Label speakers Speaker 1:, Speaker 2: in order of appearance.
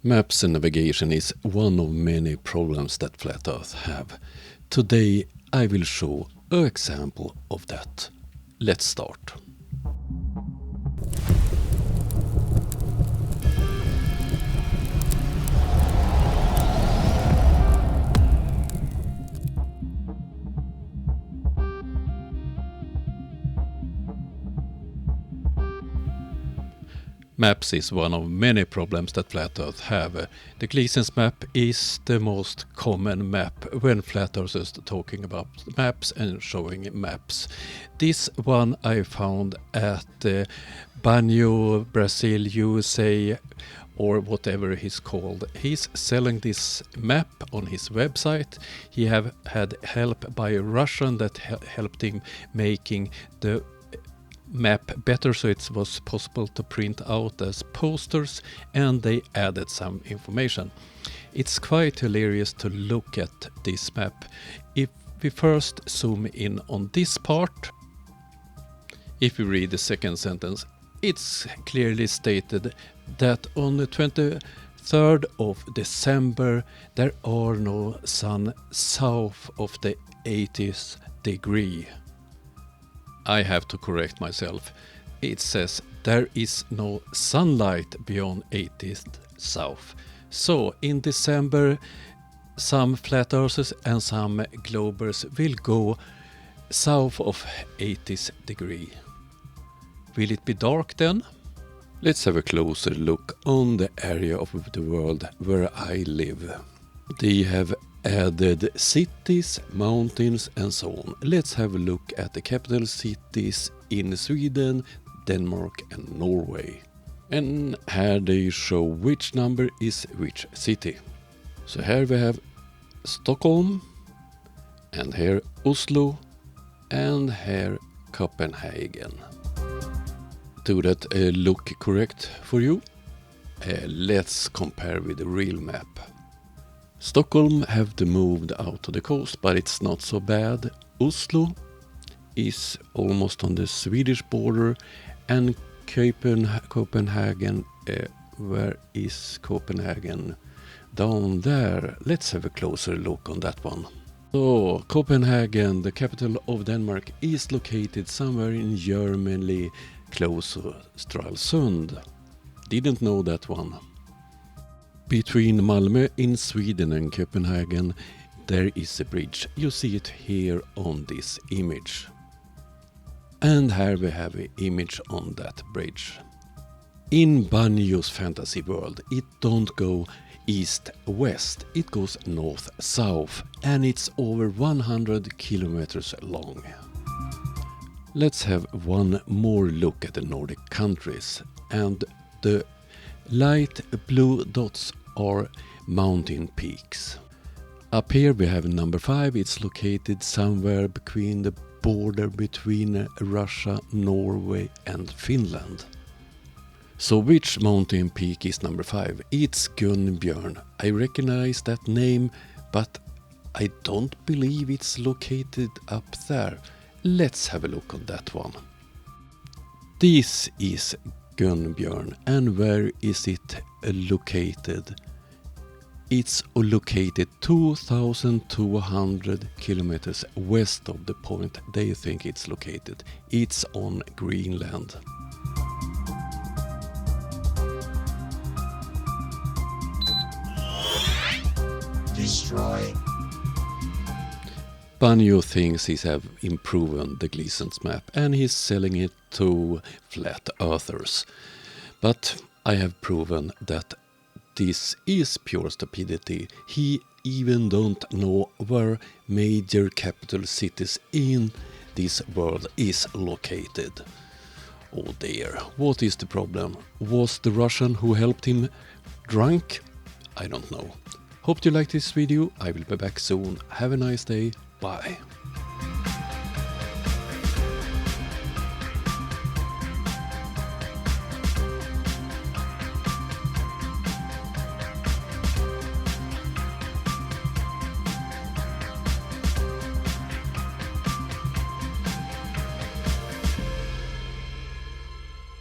Speaker 1: Maps and navigation is one of many problems that Flat Earth have. Today I will show an example of that. Let's start. Maps is one of many problems that Flat Earth have. The Gleason's map is the most common map when Flat Earth is talking about maps and showing maps. This one I found at Banjo, Brazil, USA, or whatever he's called. He's selling this map on his website. He have had help by a Russian that helped him making the map better, so it was possible to print out as posters, and they added some information. It's quite hilarious to look at this map. If we first zoom in on this part, if we read the second sentence, it's clearly stated that on the 23rd of December there are no sun south of the 80th degree. I have to correct myself. It says there is no sunlight beyond 80th south. So in December some flat earthers and some globers will go south of 80th degree. Will it be dark then? Let's have a closer look on the area of the world where I live. They have added cities, mountains and so on. Let's have a look at the capital cities in Sweden, Denmark and Norway. And here they show which number is which city. So here we have Stockholm, and here Oslo, and here Copenhagen. Do that look correct for you? Let's compare with the real map. Stockholm have moved out to the coast, but it's not so bad. Oslo is almost on the Swedish border, and Copenhagen, where is Copenhagen? Down there. Let's have a closer look on that one. So Copenhagen, the capital of Denmark, is located somewhere in Germany, close to Stralsund. Didn't know that one. Between Malmö in Sweden and Copenhagen there is a bridge. You see it here on this image. And here we have an image on that bridge. In Banjo's fantasy world it don't go east-west, it goes north-south, and it's over 100 kilometers long. Let's have one more look at the Nordic countries, and the light blue dots are mountain peaks. Up here we have number 5. It's located somewhere between the border between Russia, Norway and Finland. So which mountain peak is number 5? It's Gunnbjörn. I recognize that name, but I don't believe it's located up there. Let's have a look on that one. This is Gunnbjörn, and where is it located? It's located 2,200 kilometers west of the point they think it's located. It's on Greenland.
Speaker 2: Destroy.
Speaker 1: Banjo thinks he have improved the Gleason's map and he's selling it to flat earthers. But I have proven that this is pure stupidity. He even don't know where major capital cities in this world is located. Oh dear, what is the problem? Was the Russian who helped him drunk? I don't know. Hope you liked this video. I will be back soon. Have a nice day. Bye.